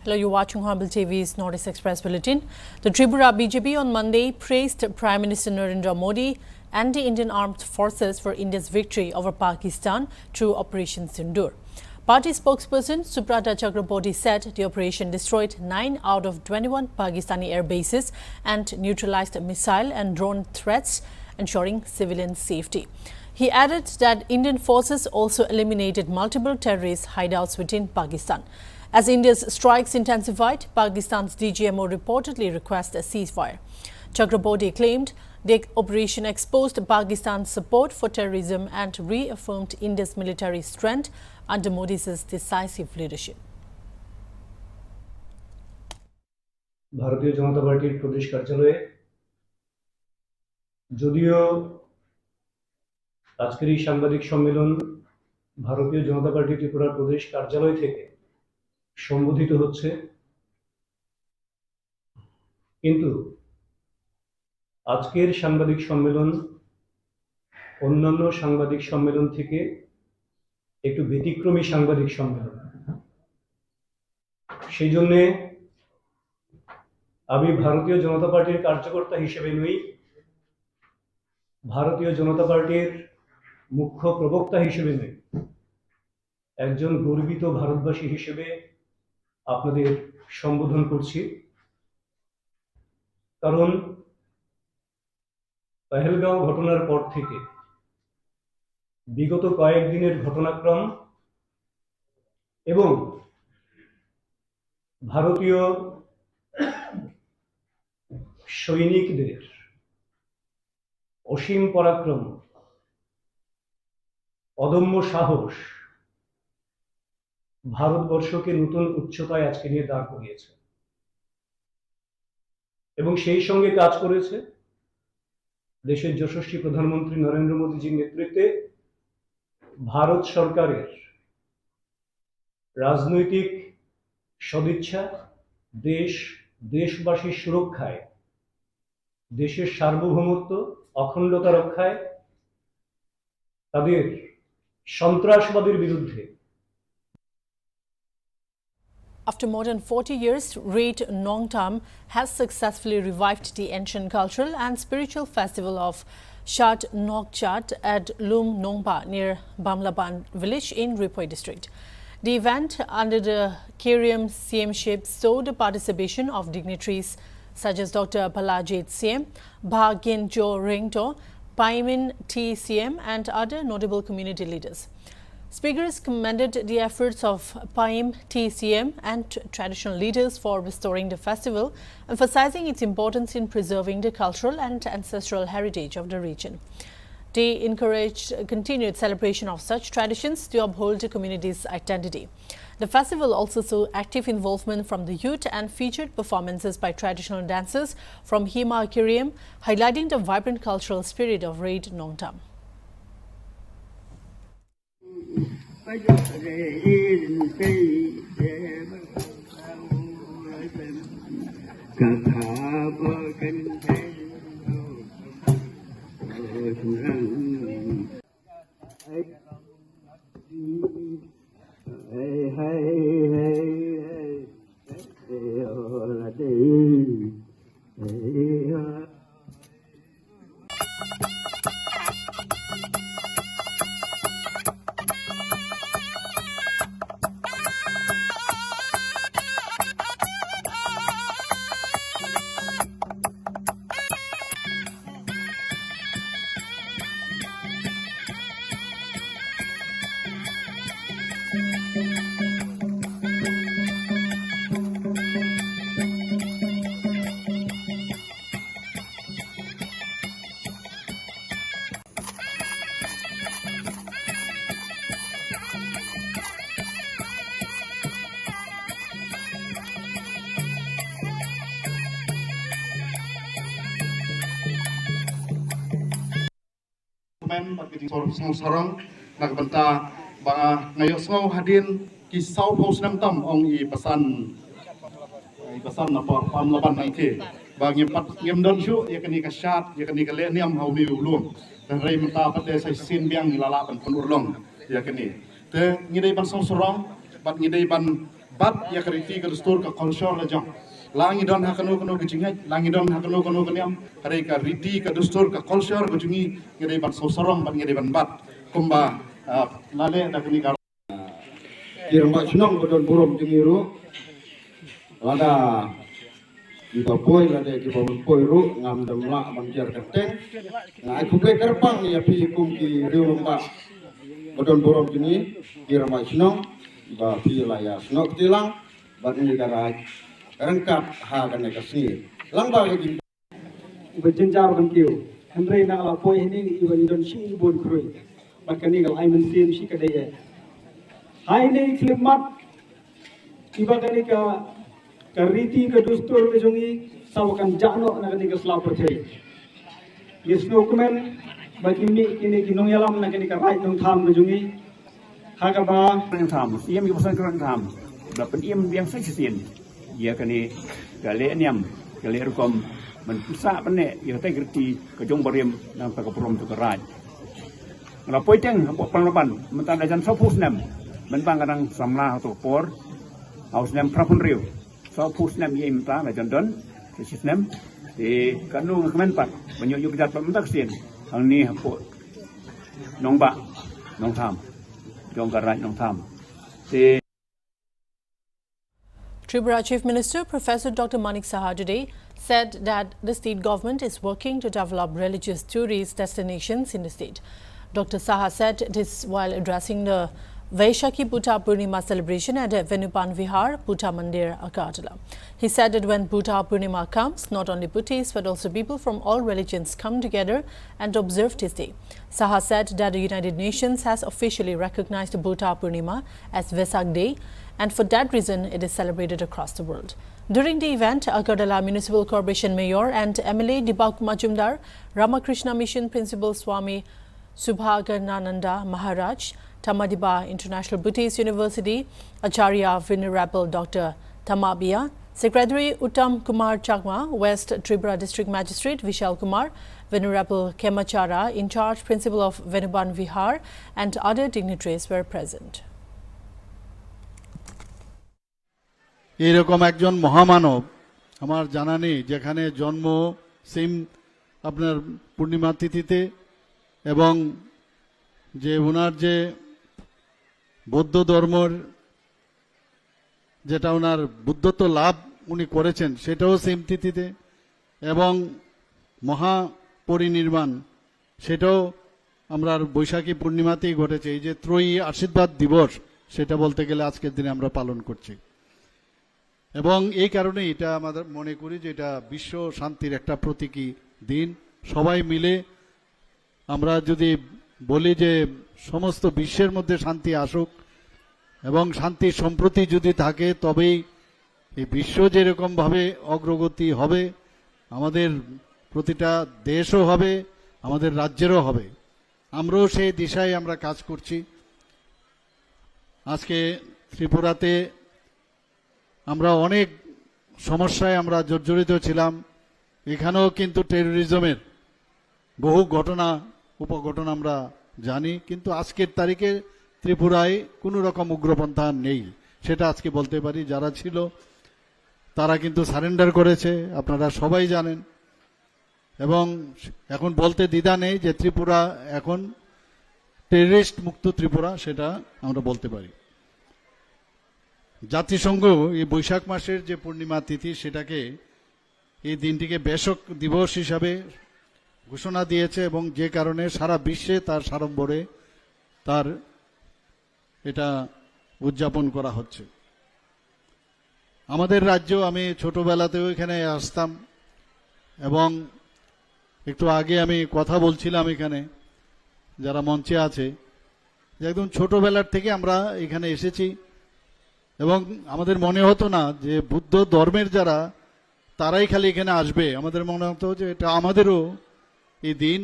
Hello, you're watching Horrible TV's Northeast Express Bulletin. The Tripura BJP on Monday praised Prime Minister Narendra Modi and the Indian Armed Forces for India's victory over Pakistan through Operation Sindoor. Party spokesperson Subrata Chakraborty said the operation destroyed 9 out of 21 Pakistani air bases and neutralized missile and drone threats, ensuring civilian safety. He added that Indian forces also eliminated multiple terrorist hideouts within Pakistan. As India's strikes intensified, Pakistan's DGMO reportedly requested a ceasefire. Chakraborty claimed the operation exposed Pakistan's support for terrorism and reaffirmed India's military strength under Modi's decisive leadership. ভারতীয় জনতা পার্টির প্রদেশ কার্যালয়ে যদিও আজকের এই সাংবাদিক সম্মেলন ভারতীয় জনতা party Tripura প্রদেশ কার্যালয় থেকে সম্বোধিত হচ্ছে, কিন্তু আজকের সাংবাদিক সম্মেলন অন্যান্য সাংবাদিক সম্মেলন থেকে একটু ব্যতিক্রমী সাংবাদিক সম্মেলন। সেই জন্য আমি ভারতীয় জনতা পার্টির কার্যকর্তা হিসেবে নই, ভারতীয় জনতা পার্টির মুখ্য প্রবক্তা হিসেবে নই, একজন গর্বিত ভারতবাসী হিসেবে আপনাদের সম্বোধন করছি। কারণ পহেলগাঁও ঘটনার পর থেকে বিগত কয়েকদিনের ঘটনাক্রম এবং ভারতীয় সৈনিকদের অসীম পরাক্রম, অদম্য সাহস ভারতবর্ষকে নতুন উচ্চতায় আজকে নিয়ে দাঁড় করিয়েছে এবং সেই সঙ্গে কাজ করেছে দেশের যশস্বী প্রধানমন্ত্রী নরেন্দ্র মোদীজির নেতৃত্বে ভারত সরকারের রাজনৈতিক সদিচ্ছা, দেশবাসীর সুরক্ষায়, দেশের সার্বভৌমত্ব অখণ্ডতা রক্ষায়, তাদের সন্ত্রাসবাদের বিরুদ্ধে। After more than 40 years, Raid Nongtam has successfully revived the ancient cultural and spiritual festival of Shat Nokchat at Lum Nongpa near Bamlaban village in Ripoy district. The event under the Kiriam CM-ship saw the participation of dignitaries such as Dr. Palajit CM, Bha Genjo Ringto, Paimin T CM and other notable community leaders. Speakers commended the efforts of Paim TCM and traditional leaders for restoring the festival, emphasizing its importance in preserving the cultural and ancestral heritage of the region. They encouraged continued celebration of such traditions to uphold the community's identity. The festival also saw active involvement from the youth and featured performances by traditional dancers from Hima Kiriam, highlighting the vibrant cultural spirit of Raid Nongtam. Sorong nagbanta banga ngayos ngo hadin kisaw post nam tam ong i pasan na pamlaban nang ke bagi pat ngem don shu ya kani ka shat ya kani ka le niam hau mi ulum dan rai mata pate sai sin biang lala pan urlong ya kani te ngidai ban sorong bat ngidai ban bat ya kriti ke dustur ke culture la jong langi don hakano kono ke jingai langi don hakano kono kaniam hari ka riti ke dustur ke culture ke jungi ngede ban sosorong ban ngede ban bat kumba lale da kini kar Irma sunong bodon burom jingiru lada kita poi lada kita poi ru ngam damla manjar keteng na aku pe kerpang ya pi kum ki riumba bodon burom jingi irma sunong ba pi laya sunok tilang ba ni garaj rengkap ha kan ka si lang ba gi iba jenjar kan kiu henry na ala poi ini iba idon shi bon krui bakani gal aiman sim shi kadaya hai nei klimat iba kani ka riti ka dustur ke jongi sawakan jano na kani ka slapo thei yesno kumen bagi mi kini kinong yalam na kani ka right nong tham ke jongi haga ba yang tham iam ki pasan kan tham da pen iam yang sai sin ya kani gale niam gale rukom men pusa pene ya tai gerti ke jong bariam nang ka prom tu keraj ngala poiteng panglaban mentan ajan sopus nem men bang kadang samla tu por aus nem prapun riu sopus nem ye imta la jondon sis nem di kanu kemen pat banyu yu jat mentak sin hang ni hapo nongba nong tham jong keraj nong tham si Tripura Chief Minister Professor Dr. Manik Saha today said that the state government is working to develop religious tourist destinations in the state. Dr. Saha said this while addressing the Vaishakhi Bhuta Purnima celebration at Venupan Vihar, Bhuta Mandir, Agartala. He said that when Bhuta Purnima comes, not only Bhutis but also people from all religions come together and observe this day. Saha said that the United Nations has officially recognized Bhuta Purnima as Vesak Day, and for that reason it is celebrated across the world. During the event, Agartala Municipal Corporation Mayor and MLA Dibak Majumdar, Ramakrishna Mission Principal Swami Subhagananda Maharaj, Tamadiba International Buddhist University, Acharya Venerable Dr. Tamabia, Secretary Uttam Kumar Chakma, West Tripura District Magistrate Vishal Kumar, Venerable Kemachara, in charge Principal of Venuban Vihar, and other dignitaries were present. এরকম একজন মহামানব আমার জানা নেই যেখানে জন্ম same আপনার পূর্ণিমা তিথিতে এবং যে ওনার যে বৌদ্ধ ধর্মের যেটা ওনার বুদ্ধত্ব লাভ উনি করেছেন সেটাও সেম তিথিতে এবং মহাপরিনির্বাণ সেটাও আমরা বৈশাখী পূর্ণিমাতেই ঘটেছে এই যে ত্রয়ী আশীর্বাদ দিবস সেটা বলতে গেলে আজকের দিনে আমরা পালন করছি এবং এই কারণে এটা আমাদের মনে করি যে এটা বিশ্ব শান্তির একটা প্রতীকী দিন সবাই মিলে আমরা যদি বলি যে সমস্ত বিশ্বের মধ্যে শান্তি আসুক এবং শান্তি সম্প্রতি যদি থাকে তবেই এই বিশ্ব যেরকম ভাবে অগ্রগতি হবে আমাদের প্রতিটা দেশও হবে আমাদের রাজ্যেরও হবে আমরাও সেই দিশায় আমরা কাজ করছি আজকে ত্রিপুরাতে আমরা অনেক সমস্যায় আমরা জর্জরিত ছিলাম এখানেও কিন্তু টেরোরিজমের বহু ঘটনা উপঘটনা আমরা জানি কিন্তু আজকের তারিখে ত্রিপুরায় কোনো রকম উগ্রপন্থা নেই সেটা আজকে বলতে পারি যারা ছিল তারা কিন্তু সারেন্ডার করেছে আপনারা সবাই জানেন এবং এখন বলতে দ্বিধা নেই যে ত্রিপুরা এখন টেররিস্ট মুক্ত ত্রিপুরা সেটা আমরা বলতে পারি জাতিসংঘ এই বৈশাখ মাসের যে পূর্ণিমা তিথি সেটাকে এই দিনটিকে বেশক দিবস হিসাবে ঘোষণা দিয়েছে এবং যে কারণে সারা বিশ্বে তার সাড়ম্বরে তার এটা উদযাপন করা হচ্ছে আমাদের রাজ্য আমি ছোটবেলাতেও এখানে আসতাম এবং একটু আগে আমি কথা বলছিলাম এখানে যারা মঞ্চে আছে যে একদম ছোটবেলার থেকে আমরা এখানে এসেছি এবং আমাদের মনে হতো না যে বুদ্ধ ধর্মের যারা তারাই খালি এখানে আসবে আমাদের মনে হতো যে এটা আমাদেরও এই দিন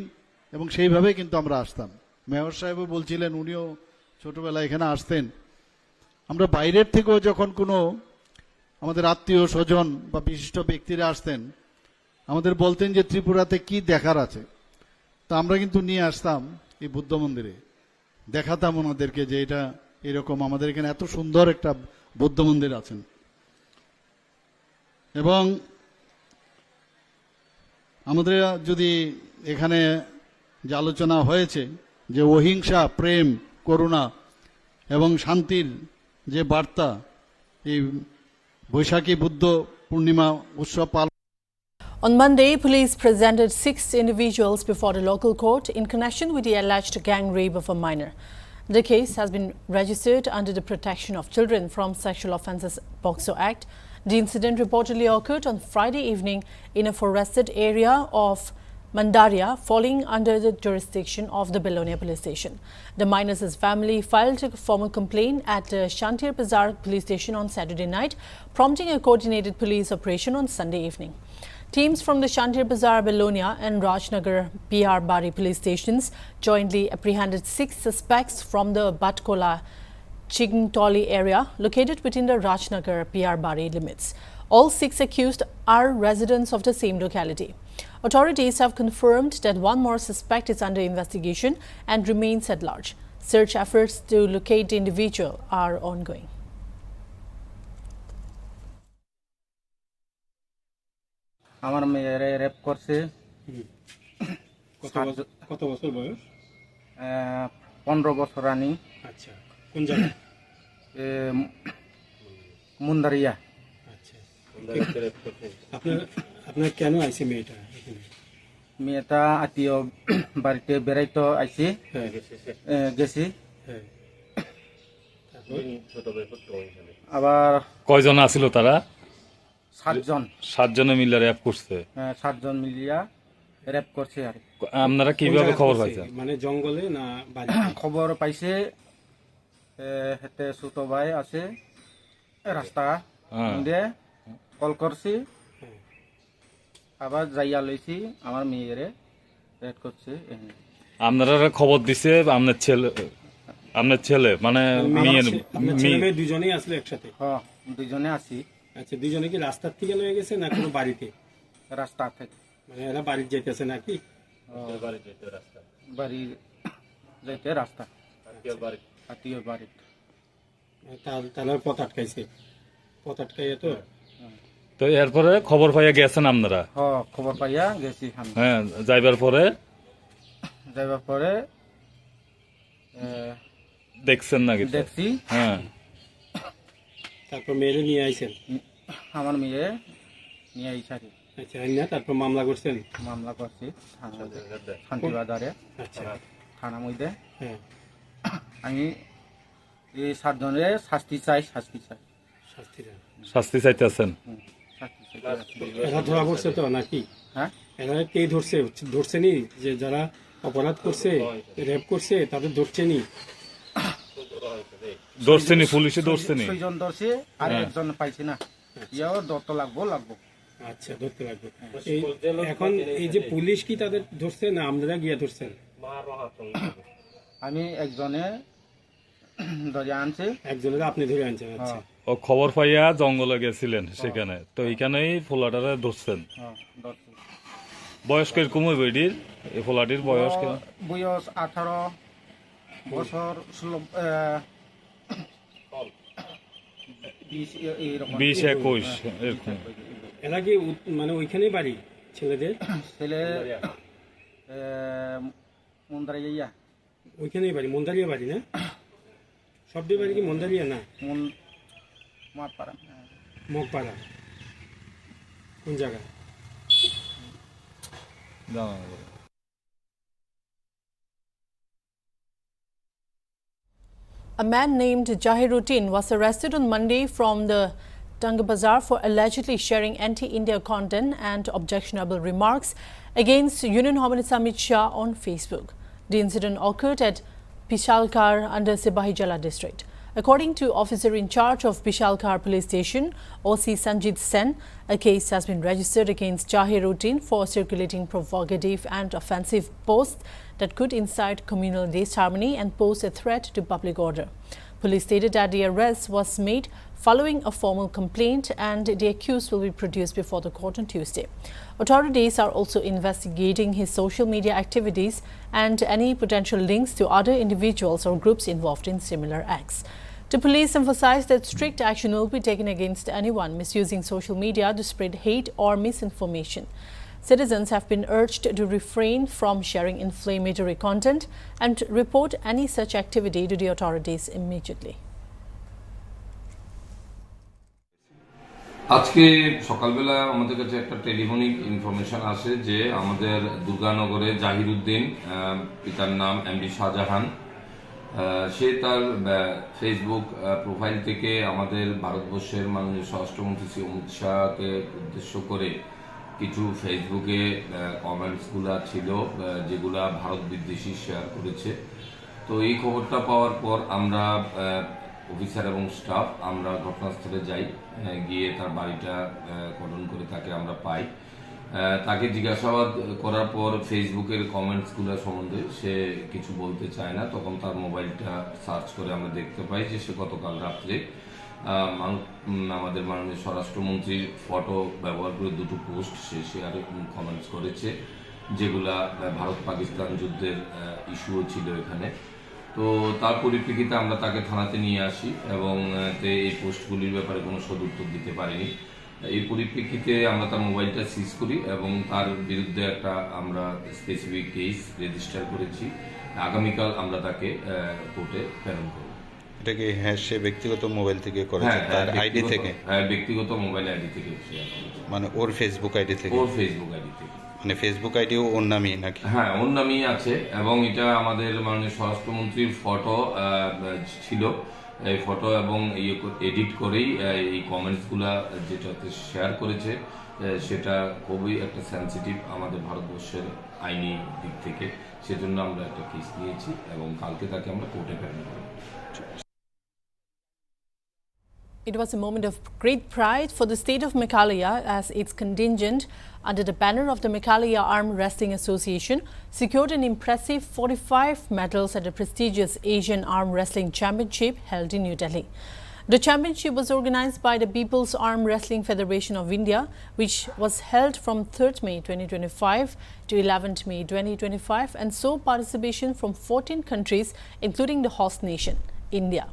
এবং সেইভাবে কিন্তু আমরা আসতাম মেয়র সাহেবও বলছিলেন উনিও ছোটবেলায় এখানে আসতেন আমরা বাইরের থেকেও যখন কোনো আমাদের আত্মীয় স্বজন বা বিশিষ্ট ব্যক্তিরা আসতেন আমাদের বলতেন যে ত্রিপুরাতে কি দেখার আছে তা আমরা কিন্তু নিয়ে আসতাম এই বুদ্ধ মন্দিরে দেখাতাম ওনাদেরকে যে এটা এরকম আমাদের এখানে এত সুন্দর একটা বৌদ্ধ মন্দির আছেন। এবং আমাদের যদি এখানে যে আলোচনা হয়েছে যে অহিংসা, প্রেম, করুণা এবং শান্তির যে বার্তা এই বৈশাখী বুদ্ধ পূর্ণিমা উৎসব পালন। On Monday, police presented 6 individuals before the local court in connection with the alleged gang rape of a minor. The case has been registered under the Protection of Children from Sexual Offences POCSO Act. The incident reportedly occurred on Friday evening in a forested area of Mandaria, falling under the jurisdiction of the Belonia police station. The minor's family filed a formal complaint at the Shantir Bazaar police station on Saturday night, prompting a coordinated police operation on Sunday evening. Teams from the Shantir Bazaar, Belonia and Rajnagar PR Bari police stations jointly apprehended 6 suspects from the Batkola Chigntoli area located within the Rajnagar PR Bari limits. All 6 accused are residents of the same locality. Authorities have confirmed that one more suspect is under investigation and remains at large. Search efforts to locate the individual are ongoing. আমার মেয়েরে rape করছে। কত বছর বয়স? 15 বছর রানি। আচ্ছা, কোন জায়গায়? মুন্দারিয়া। আচ্ছা, আপনার কেন আইছে মেয়েটা এখানে? মেয়েটা আত্মীয় বাড়িতে বেড়াইতে আইছে, গেছি। আবার কয়জন আছিল তারা? 7 জন। 7 জনে মিলে র্যাপ করছে? 7 জন মিলিয়া র্যাপ করছে। আর আপনারা কিভাবে খবর পাইছেন? মানে জঙ্গলে না বাড়ি? খবর পাইছে হেতে ছোট ভাই আছে রাস্তা দিয়ে কল করছি, আবার যাইয়া লইছি আমার মেয়েরে রেড করছে। আপনারা খবর দিছে আপনার ছেলে মানে মেয়ে দুজনেই আসলে একসাথে? হ্যাঁ, দুজনে আছি। আচ্ছা, দুজনে কি রাস্তার থেকে লয়ে গেছে না কোনো বাড়িতে? রাস্তা থেকে। মানে এরা বাড়ি যাইতেছে নাকি? বাড়ি যাইতে রাস্তা, আত্মীয় বাড়ি। তাহলে পথ আটকাইছে? পথ আটকাইয়া তো এরপরে খবর পাইয়া গেছেন আপনারা? হ্যাঁ, খবর পাইয়া গেছি। হ্যাঁ, যাইবার পরে দেখছেন নাকি? দেখছি। হ্যাঁ, তারপর মেয়েরে নিয়ে আইছেন? আমার মেয়ে নিয়ে আইসা। আচ্ছা, তারপর মামলা করছেন? মামলা করছি শান্তিবাজারে। আচ্ছা, থানা মধ্যে। হ্যাঁ, আমি এই 7 জনের শাস্তি চাই। শাস্তি চাইতেছেন? এরা ধরা পড়ছে তো নাকি? হ্যাঁ, এরা কে ধরছে নি? যে যারা অপরাধ করছে, রেপ করছে, তাদের ধরছেনি? পুলিশে ধরছেনি? 6 জন ধরছে, আর একজন পাইছি না। ইয়াও ধরতে লাগবো। আচ্ছা, ধরতে লাগবে। এখন এই যে পুলিশ কি তাদের ধরছে না আপনারা গিয়া ধরছেন? আমি একজনে ধরে আনছে। একজনের আপনি ধরে আনছেন? আচ্ছা, ও খবর পাইয়া জঙ্গলে গেছিলেন সেখানে, তো এইখানেই ফোলাটারে ধরছেন। বয়স কিরকম হইবে এটির? এই ফোলাটির বয়স? বয়স 18 বছর, 20-21 এরকম। এরা কি মানে ওইখানেই বাড়ি ছেলেদের? ছেলে মুন্দারিয়া। ওইখানেই বাড়ি? মন্দারিয়া বাড়ি না? সবটি বাড়ি কি মন্দারিয়া না? মগপাড়া। কোন জায়গা? A man named Jahiruddin was arrested on Monday from the Tanga Bazaar for allegedly sharing anti-India content and objectionable remarks against Union Home Minister Amit Shah on Facebook. The incident occurred at Pishalkar under Sibahijala district. According to officer in charge of Pishalkar police station, OC Sanjit Sen, a case has been registered against Jahiruddin for circulating provocative and offensive posts that could incite communal disharmony and pose a threat to public order. Police stated that the arrest was made following a formal complaint and the accused will be produced before the court on Tuesday. Authorities are also investigating his social media activities and any potential links to other individuals or groups involved in similar acts. The police emphasized that strict action will be taken against anyone misusing social media to spread hate or misinformation. Citizens have been urged to refrain from sharing inflammatory content and report any such activity to the authorities immediately. আজকে সকালবেলা আমাদের কাছে একটা telephonic information আসে যে আমাদের দুর্গানগরে জাহিরউদ্দিন, পিতার নাম এমডি শাহজাহান, সে তার ফেসবুক প্রোফাইল থেকে আমাদের ভারতবর্ষের মাননীয় স্বরাষ্ট্রমন্ত্রী শ্রী অমিত শাহকে উদ্দেশ্য করে কিছু ফেসবুকে কমেন্টসগুলা ছিল যেগুলা ভারত বিদ্বেষী শেয়ার করেছে। তো এই খবরটা পাওয়ার পর আমরা অফিসার এবং স্টাফ আমরা ঘটনাস্থলে যাই, গিয়ে তার বাড়িটা কর্ডন করে তাকে আমরা পাই। তাকে জিজ্ঞাসাবাদ করার পর ফেসবুকের কমেন্টসগুলো সম্বন্ধে সে কিছু বলতে চায় না। তখন তার মোবাইলটা সার্চ করে আমরা দেখতে পাই যে সে গতকাল রাত্রে আমাদের মাননীয় স্বরাষ্ট্রমন্ত্রীর ফটো ব্যবহার করে দুটো পোস্ট সে শেয়ার কমেন্টস করেছে, যেগুলা ভারত পাকিস্তান যুদ্ধের ইস্যুও ছিল এখানে। তো তার পরিপ্রেক্ষিতে আমরা তাকে থানাতে নিয়ে আসি এবং এই পোস্টগুলির ব্যাপারে কোনো সদুত্তর দিতে পারিনি। এই পরিপ্রেক্ষিতে আমরা তার মোবাইলটা সিজ করি এবং তার বিরুদ্ধে একটা আমরা স্পেসিফিক কেস রেজিস্টার করেছি। আগামীকাল আমরা তাকে কোর্টে প্রেরণ করব। এটা কি সে ব্যক্তিগত মোবাইল থেকে করেছে, তার আইডি থেকে? ব্যক্তিগত মোবাইল আইডি থেকে শেয়ার করেছে, মানে ওর ফেসবুক আইডি থেকে? ওর ফেসবুক আইডি থেকে। মানে ফেসবুক আইডিও ওর নামই নাকি? হ্যাঁ, ওর নামই আছে এবং এটা আমাদের মাননীয় স্বরাষ্ট্রমন্ত্রীর ফটো ছিল। এই ফটো এবং এডিট করেই এই কমেন্টসগুলা যেটাতে শেয়ার করেছে সেটা খুবই একটা সেন্সিটিভ আমাদের ভারতবর্ষের আইনি দিক থেকে। সেজন্য আমরা একটা কেস নিয়েছি এবং কালকে তাকে আমরা কোর্টে প্রেরণ করব। It was a moment of great pride for the state of Meghalaya as its contingent under the banner of the Meghalaya Arm Wrestling Association secured an impressive 45 medals at the prestigious Asian Arm Wrestling Championship held in New Delhi. The championship was organized by the People's Arm Wrestling Federation of India, which was held from 3rd May 2025 to 11th May 2025 and saw participation from 14 countries, including the host nation, India.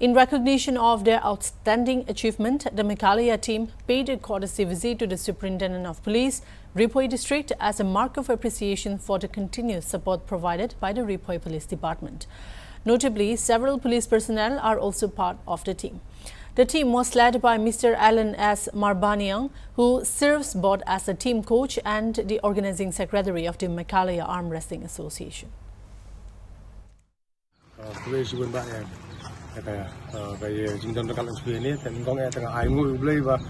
In recognition of their outstanding achievement, the Meghalaya team paid a courtesy visit to the Superintendent of Police, Riphoi District, as a mark of appreciation for the continuous support provided by the Riphoi Police Department. Notably, several police personnel are also part of the team. The team was led by Mr. Alan S. Marbaniang, who serves both as a team coach and the organizing secretary of the Meghalaya Arm Wrestling Association. Kaya jingdon dekat lantai ini, tengok tengah air ngui beli bah,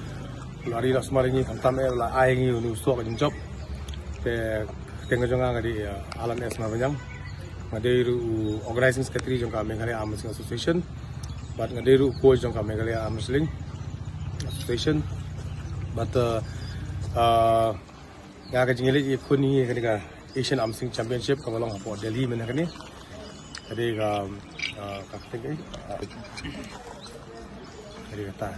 lari nak semua ini hantam lah air ngui ni usuk jingcop, tengok jangan kadi Alan S. Marbaniang, ngadiru organizing secretary jangka Meghalaya Arm Wrestling Association, but ngadiru coach jangka Meghalaya Arm Wrestling Association, but ngaka jingeli ikut ni kadi ka Asian Arm Wrestling Championship kamalong apa Delhi mana kani. Jadi kakek jadi kata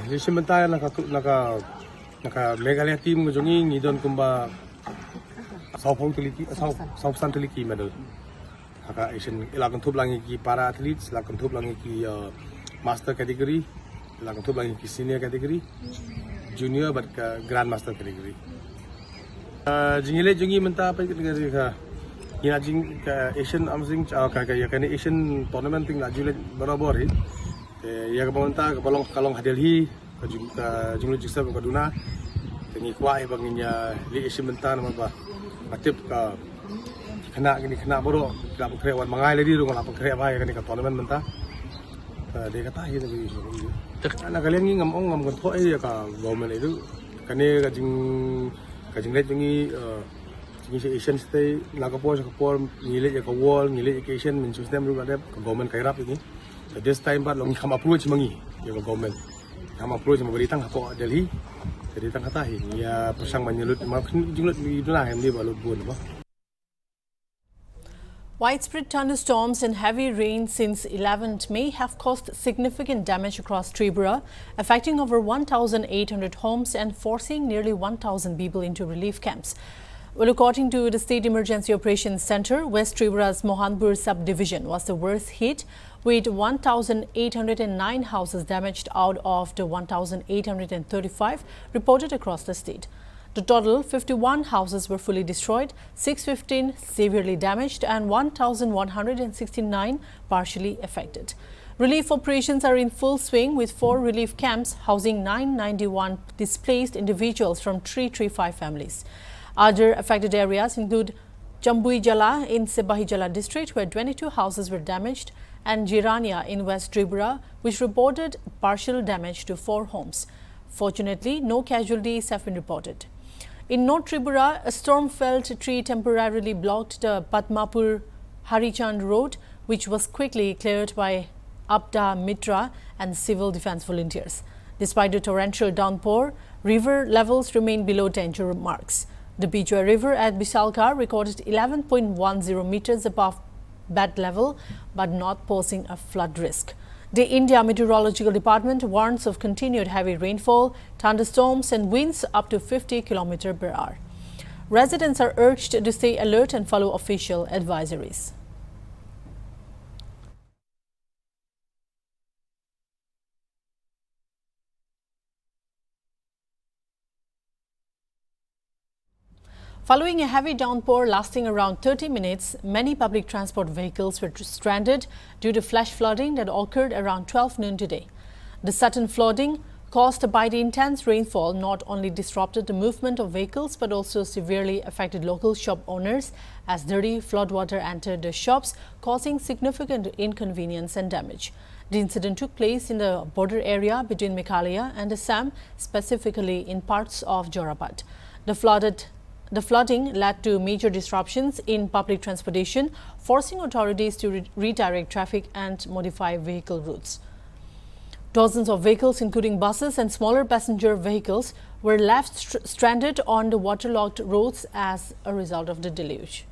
jadi sementara naka Meghalaya team ngejongi ngidon kumba saupan tuliki medal naka Asian ilakan tup langi ki para atlet ilakan tup langi ki master category ilakan tup langi ki senior category junior but grand master category. Jingile jungi mentah apa negara ka ina jing ka Asian Arm Wrestling ka Asian tournament ting la jule barabar hi ya ka mentah ka kalong Delhi ka jinglu jiksa ka duna tengi kwa e banginya li Asian mentah nama ba aktif ka kena boro ka pekrewan mangai lagi ru ngala pekre ba ya ka tournament mentah de kata hi ni ana kalian ngam kon thoi ya ka government itu kane ka kajing let jungi Asian stay nakapor ngile ya ka wall ngile ya Asian min system ru ada government kairap ini this time but long kam approach mangi ya government kam approach memberi tang ko Delhi jadi tang kata hi ya pasang menyelut jinglut itulah yang dia balut bun ba. Widespread thunderstorms and heavy rain since 11th May have caused significant damage across Tripura, affecting over 1,800 homes and forcing nearly 1,000 people into relief camps. Well, according to the State Emergency Operations Center, West Tripura's Mohanpur subdivision was the worst hit, with 1,809 houses damaged out of the 1,835 reported across the state. The total 51 houses were fully destroyed, 615 severely damaged and 1,169 partially affected. Relief operations are in full swing, with 4 relief camps housing 991 displaced individuals from 335 families. Other affected areas include Chambui Jala in Sebahi Jala district, where 22 houses were damaged, and Jirania in West Tripura, which reported partial damage to 4 homes. Fortunately, no casualties have been reported. In North Tripura, a storm-felled tree temporarily blocked the Padmapur Harichand road, which was quickly cleared by Abda Mitra and civil defense volunteers. Despite the torrential downpour, river levels remain below danger marks. The Bijoy River at Bisalkar recorded 11.10 meters above bed level, but not posing a flood risk. The India Meteorological Department warns of continued heavy rainfall, thunderstorms and winds up to 50 km per hour. Residents are urged to stay alert and follow official advisories. Following a heavy downpour lasting around 30 minutes, many public transport vehicles were stranded due to flash flooding that occurred around 12 noon today. The sudden flooding caused by the intense rainfall not only disrupted the movement of vehicles but also severely affected local shop owners, as dirty floodwater entered the shops, causing significant inconvenience and damage. The incident took place in the border area between Meghalaya and Assam, specifically in parts of Jorapat. The flooding led to major disruptions in public transportation, forcing authorities to redirect traffic and modify vehicle routes. Dozens of vehicles, including buses and smaller passenger vehicles, were left stranded on the waterlogged roads as a result of the deluge.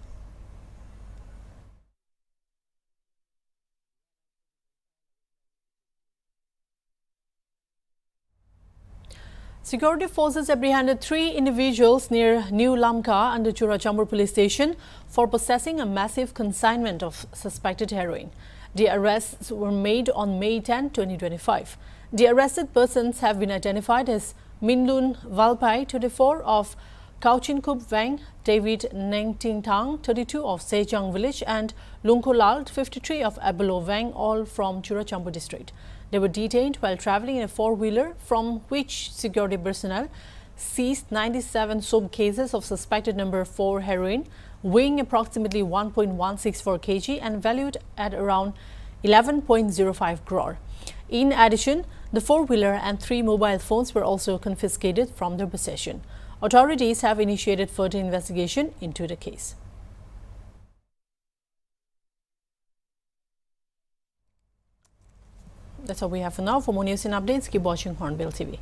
Security forces apprehended 3 individuals near New Lamka under Churachandpur police station for possessing a massive consignment of suspected heroin. The arrests were made on May 10, 2025. The arrested persons have been identified as Minlun Valpai, 24, of Kauchinkup Vang, David Nengtingtang, 32, of Sejang village, and Lungkolal, 53, of Abelo Vang, all from Churachandpur district. They were detained while traveling in a 4-wheeler, from which security personnel seized 97 soap cases of suspected number 4 heroin, weighing approximately 1.164 kg and valued at around 11.05 crore. In addition, the 4-wheeler and 3 mobile phones were also confiscated from their possession. Authorities have initiated further investigation into the case. That's all we have for now. For more news and updates, keep watching Hornbill TV.